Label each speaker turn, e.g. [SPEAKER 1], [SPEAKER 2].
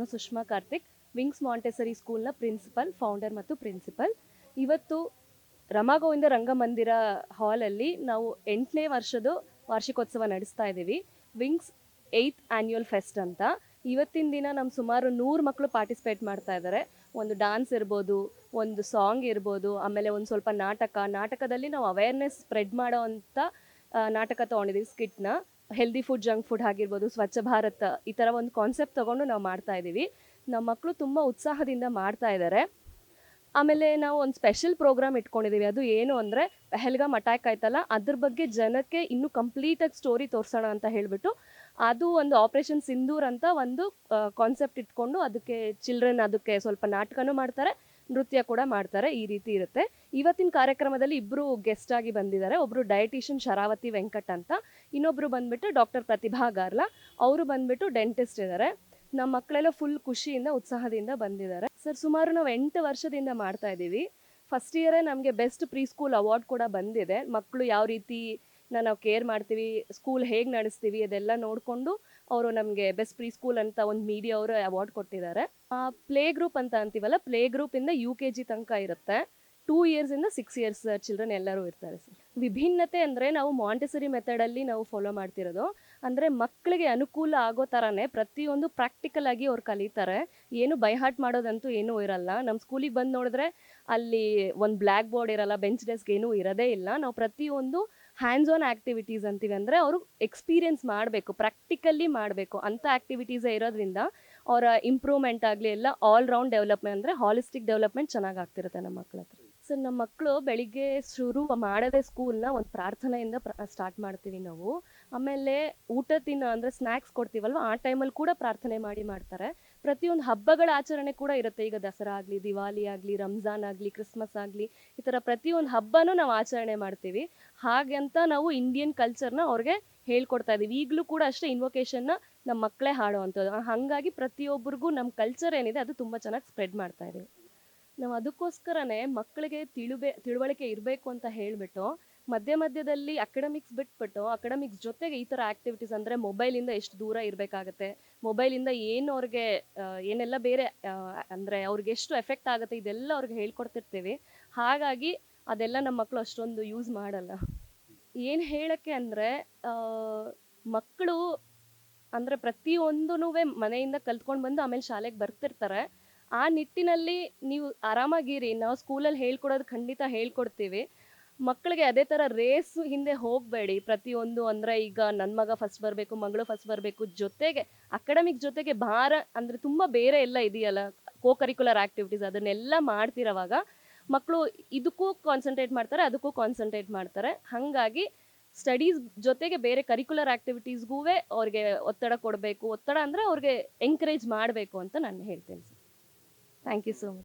[SPEAKER 1] ನಾನು Sushma Karthik, wings Montessori ಸ್ಕೂಲ್ನ principal, founder ಮತ್ತು ಪ್ರಿನ್ಸಿಪಲ್. ಇವತ್ತು ರಮಾಗೋವಿಂದ ರಂಗಮಂದಿರ ಹಾಲಲ್ಲಿ ನಾವು 8ನೇ ವರ್ಷದ ವಾರ್ಷಿಕೋತ್ಸವ ನಡೆಸ್ತಾ ಇದ್ದೀವಿ. ವಿಂಗ್ಸ್ 8th ಆ್ಯನ್ಯುವಲ್ ಫೆಸ್ಟ್ ಅಂತ. ಇವತ್ತಿನ ದಿನ ನಮ್ಮ ಸುಮಾರು 100 ಮಕ್ಕಳು ಪಾರ್ಟಿಸಿಪೇಟ್ ಮಾಡ್ತಾ ಇದ್ದಾರೆ. ಒಂದು ಡಾನ್ಸ್ ಇರ್ಬೋದು, ಒಂದು ಸಾಂಗ್ ಇರ್ಬೋದು, ಆಮೇಲೆ ಒಂದು ಸ್ವಲ್ಪ ನಾಟಕದಲ್ಲಿ ನಾವು ಅವೇರ್ನೆಸ್ ಸ್ಪ್ರೆಡ್ ಮಾಡೋ ಅಂಥ ನಾಟಕ ತೊಗೊಂಡಿದ್ದೀವಿ. ಸ್ಕಿಟ್ನ ಹೆಲ್ದಿ ಫುಡ್, ಜಂಕ್ ಫುಡ್ ಆಗಿರ್ಬೋದು, ಸ್ವಚ್ಛ ಭಾರತ್, ಈ ಥರ ಒಂದು ಕಾನ್ಸೆಪ್ಟ್ ತೊಗೊಂಡು ನಾವು ಮಾಡ್ತಾ ಇದ್ದೀವಿ. ನಮ್ಮ ಮಕ್ಕಳು ತುಂಬ ಉತ್ಸಾಹದಿಂದ ಮಾಡ್ತಾ ಇದ್ದಾರೆ. ಆಮೇಲೆ ನಾವು ಒಂದು ಸ್ಪೆಷಲ್ ಪ್ರೋಗ್ರಾಮ್ ಇಟ್ಕೊಂಡಿದ್ದೀವಿ. ಅದು ಏನು ಅಂದರೆ ಪಹಲ್ಗಾಮ್ ಅಟ್ಯಾಕ್ ಆಯ್ತಲ್ಲ, ಅದ್ರ ಬಗ್ಗೆ ಜನಕ್ಕೆ ಇನ್ನೂ ಕಂಪ್ಲೀಟಾಗಿ ಸ್ಟೋರಿ ತೋರಿಸೋಣ ಅಂತ ಹೇಳಿಬಿಟ್ಟು ಅದು ಒಂದು ಆಪರೇಷನ್ ಸಿಂಧೂರ್ ಅಂತ ಒಂದು ಕಾನ್ಸೆಪ್ಟ್ ಇಟ್ಕೊಂಡು ಅದಕ್ಕೆ ಚಿಲ್ಡ್ರನ್ ಅದಕ್ಕೆ ಸ್ವಲ್ಪ ನಾಟಕನೂ ಮಾಡ್ತಾರೆ, ನೃತ್ಯ ಕೂಡ ಮಾಡ್ತಾರೆ. ಈ ರೀತಿ ಇರುತ್ತೆ. ಇವತ್ತಿನ ಕಾರ್ಯಕ್ರಮದಲ್ಲಿ ಇಬ್ಬರು ಗೆಸ್ಟ್ ಆಗಿ ಬಂದಿದ್ದಾರೆ. ಒಬ್ಬರು ಡಯಟಿಷಿಯನ್ ಶರಾವತಿ ವೆಂಕಟ್ ಅಂತ, ಇನ್ನೊಬ್ರು ಬಂದ್ಬಿಟ್ಟು ಡಾಕ್ಟರ್ ಪ್ರತಿಭಾ ಗಾರ್ಲಾ, ಅವರು ಬಂದ್ಬಿಟ್ಟು ಡೆಂಟಿಸ್ಟ್ ಇದ್ದಾರೆ. ನಮ್ಮ ಮಕ್ಕಳೆಲ್ಲ ಫುಲ್ ಖುಷಿಯಿಂದ ಉತ್ಸಾಹದಿಂದ ಬಂದಿದ್ದಾರೆ. ಸರ್, ಸುಮಾರು ನಾವು 8 ವರ್ಷದಿಂದ ಮಾಡ್ತಾ ಇದ್ದೀವಿ. ಫಸ್ಟ್ ಇಯರೇ ನಮಗೆ ಬೆಸ್ಟ್ ಪ್ರೀ ಸ್ಕೂಲ್ ಅವಾರ್ಡ್ ಕೂಡ ಬಂದಿದೆ. ಮಕ್ಕಳು ಯಾವ ರೀತಿ ನಾವು ಕೇರ್ ಮಾಡ್ತೀವಿ, ಸ್ಕೂಲ್ ಹೇಗೆ ನಡೆಸ್ತೀವಿ, ಅದೆಲ್ಲ ನೋಡಿಕೊಂಡು ಅವರು ನಮಗೆ ಬೆಸ್ಟ್ ಪ್ರೀ ಸ್ಕೂಲ್ ಅಂತ ಒಂದು ಮೀಡಿಯಾ ಅವರು ಅವಾರ್ಡ್ ಕೊಟ್ಟಿದ್ದಾರೆ. ಪ್ಲೇ ಗ್ರೂಪ್ ಅಂತ ಅಂತೀವಲ್ಲ, ಪ್ಲೇ ಗ್ರೂಪಿಂದ UKG ತನಕ ಇರುತ್ತೆ. 2 ಇಯರ್ಸಿಂದ 6 ಇಯರ್ಸ್ ಚಿಲ್ಡ್ರನ್ ಎಲ್ಲರೂ ಇರ್ತಾರೆ ಸರ್. ವಿಭಿನ್ನತೆ ಅಂದರೆ ನಾವು ಮಾಂಟೆಸರಿ ಮೆಥಡಲ್ಲಿ ನಾವು ಫಾಲೋ ಮಾಡ್ತಿರೋದು. ಅಂದರೆ ಮಕ್ಕಳಿಗೆ ಅನುಕೂಲ ಆಗೋ ಥರನೇ ಪ್ರತಿಯೊಂದು ಪ್ರಾಕ್ಟಿಕಲ್ ಆಗಿ ಅವ್ರು ಕಲಿತಾರೆ. ಏನು ಬೈ ಹಾರ್ಟ್ ಮಾಡೋದಂತೂ ಏನೂ ಇರಲ್ಲ. ನಮ್ಮ ಸ್ಕೂಲಿಗೆ ಬಂದು ನೋಡಿದ್ರೆ ಅಲ್ಲಿ ಒಂದು ಬ್ಲ್ಯಾಕ್ ಬೋರ್ಡ್ ಇರಲ್ಲ, ಬೆಂಚ್ ಡೆಸ್ಕ್ ಏನೂ ಇರೋದೇ ಇಲ್ಲ. ನಾವು ಪ್ರತಿಯೊಂದು ಹ್ಯಾಂಡ್ಸ್ ಆನ್ ಆ್ಯಕ್ಟಿವಿಟೀಸ್ ಅಂತೀವಿ. ಅಂದರೆ ಅವರು ಎಕ್ಸ್ಪೀರಿಯನ್ಸ್ ಮಾಡಬೇಕು, ಪ್ರಾಕ್ಟಿಕಲ್ಲಿ ಮಾಡಬೇಕು ಅಂತ ಆ್ಯಕ್ಟಿವಿಟೀಸೇ ಇರೋದ್ರಿಂದ ಅವರ ಇಂಪ್ರೂವ್ಮೆಂಟ್ ಆಗಲಿ ಎಲ್ಲ ಆಲ್ ರೌಂಡ್ ಡೆವಲಪ್ಮೆಂಟ್, ಅಂದರೆ ಹಾಲಿಸ್ಟಿಕ್ ಡೆವಲಪ್ಮೆಂಟ್ ಚೆನ್ನಾಗಿ ಆಗ್ತಿರುತ್ತೆ ನಮ್ಮ ಮಕ್ಕಳ ಹತ್ರ. ಸರ್, ನಮ್ಮ ಮಕ್ಕಳು ಬೆಳಿಗ್ಗೆ ಶುರು ಮಾಡದೆ ಸ್ಕೂಲ್ನ ಒಂದು ಪ್ರಾರ್ಥನೆಯಿಂದ ಸ್ಟಾರ್ಟ್ ಮಾಡ್ತೀವಿ ನಾವು. ಆಮೇಲೆ ಊಟ ಅಂದರೆ ಸ್ನ್ಯಾಕ್ಸ್ ಕೊಡ್ತೀವಲ್ವ, ಆ ಟೈಮಲ್ಲಿ ಕೂಡ ಪ್ರಾರ್ಥನೆ ಮಾಡ್ತಾರೆ. ಪ್ರತಿಯೊಂದು ಹಬ್ಬಗಳ ಆಚರಣೆ ಕೂಡ ಇರುತ್ತೆ. ಈಗ ದಸರಾ ಆಗಲಿ, ದಿವಾಲಿ ಆಗಲಿ, ರಂಜಾನ್ ಆಗಲಿ, ಕ್ರಿಸ್ಮಸ್ ಆಗಲಿ, ಈ ಥರ ಪ್ರತಿಯೊಂದು ಹಬ್ಬನೂ ನಾವು ಆಚರಣೆ ಮಾಡ್ತೀವಿ. ಹಾಗಂತ ನಾವು ಇಂಡಿಯನ್ ಕಲ್ಚರ್ನ ಅವ್ರಿಗೆ ಹೇಳ್ಕೊಡ್ತಾ ಇದ್ದೀವಿ. ಈಗಲೂ ಕೂಡ ಅಷ್ಟೇ ಇನ್ವೊಕೇಶನ್ನ ನಮ್ಮ ಮಕ್ಕಳೇ ಹಾಡುವಂಥದ್ದು. ಹಾಗಾಗಿ ಪ್ರತಿಯೊಬ್ಬರಿಗೂ ನಮ್ಮ ಕಲ್ಚರ್ ಏನಿದೆ ಅದು ತುಂಬ ಚೆನ್ನಾಗಿ ಸ್ಪ್ರೆಡ್ ಮಾಡ್ತಾ ಇದ್ದೀವಿ. ನಾವು ಅದಕ್ಕೋಸ್ಕರನೇ ಮಕ್ಕಳಿಗೆ ತಿಳುವಳಿಕೆ ಇರಬೇಕು ಅಂತ ಹೇಳಿಬಿಟ್ಟು ಮಧ್ಯದಲ್ಲಿ ಅಕಾಡೆಮಿಕ್ಸ್ ಬಿಟ್ಬಿಟ್ಟು ಅಕಾಡೆಮಿಕ್ಸ್ ಜೊತೆಗೆ ಈ ಥರ ಆ್ಯಕ್ಟಿವಿಟೀಸ್, ಅಂದರೆ ಮೊಬೈಲಿಂದ ಎಷ್ಟು ದೂರ ಇರಬೇಕಾಗತ್ತೆ, ಮೊಬೈಲಿಂದ ಏನು ಅವ್ರಿಗೆ ಏನೆಲ್ಲ ಬೇರೆ ಅಂದರೆ ಅವ್ರಿಗೆ ಎಷ್ಟು ಎಫೆಕ್ಟ್ ಆಗುತ್ತೆ, ಇದೆಲ್ಲ ಅವ್ರಿಗೆ ಹೇಳ್ಕೊಡ್ತಿರ್ತೀವಿ. ಹಾಗಾಗಿ ಅದೆಲ್ಲ ನಮ್ಮ ಮಕ್ಕಳು ಅಷ್ಟೊಂದು ಯೂಸ್ ಮಾಡಲ್ಲ. ಏನು ಹೇಳೋಕ್ಕೆ ಅಂದರೆ ಮಕ್ಕಳು ಅಂದರೆ ಪ್ರತಿಯೊಂದೂ ಮನೆಯಿಂದ ಕಲ್ತ್ಕೊಂಡು ಬಂದು ಆಮೇಲೆ ಶಾಲೆಗೆ ಬರ್ತಿರ್ತಾರೆ. ಆ ನಿಟ್ಟಿನಲ್ಲಿ ನೀವು ಆರಾಮಾಗಿರಿ, ನಾವು ಸ್ಕೂಲಲ್ಲಿ ಹೇಳ್ಕೊಡೋದು ಖಂಡಿತ ಹೇಳ್ಕೊಡ್ತೀವಿ. ಮಕ್ಕಳಿಗೆ ಅದೇ ಥರ ರೇಸ್ ಹಿಂದೆ ಹೋಗಬೇಡಿ. ಪ್ರತಿಯೊಂದು ಅಂದರೆ ಈಗ ನನ್ನ ಮಗ ಫಸ್ಟ್ ಬರಬೇಕು, ಮಗಳು ಫಸ್ಟ್ ಬರಬೇಕು, ಜೊತೆಗೆ ಅಕಾಡೆಮಿಕ್ ಜೊತೆಗೆ ಅಂದರೆ ತುಂಬ ಬೇರೆ ಎಲ್ಲ ಇದೆಯಲ್ಲ, ಕರಿಕ್ಯುಲರ್ ಆ್ಯಕ್ಟಿವಿಟೀಸ್, ಅದನ್ನೆಲ್ಲ ಮಾಡ್ತಿರೋವಾಗ ಮಕ್ಕಳು ಇದಕ್ಕೂ ಕಾನ್ಸಂಟ್ರೇಟ್ ಮಾಡ್ತಾರೆ, ಅದಕ್ಕೂ ಕಾನ್ಸಂಟ್ರೇಟ್ ಮಾಡ್ತಾರೆ. ಹಾಗಾಗಿ ಸ್ಟಡೀಸ್ ಜೊತೆಗೆ ಬೇರೆ ಕರಿಕ್ಯುಲರ್ ಆ್ಯಕ್ಟಿವಿಟೀಸ್ಗೂ ಅವ್ರಿಗೆ ಒತ್ತಡ ಕೊಡಬೇಕು. ಒತ್ತಡ ಅಂದರೆ ಅವ್ರಿಗೆ ಎಂಕರೇಜ್ ಮಾಡಬೇಕು ಅಂತ ನಾನು ಹೇಳ್ತೇನೆ sir. Thank you so much.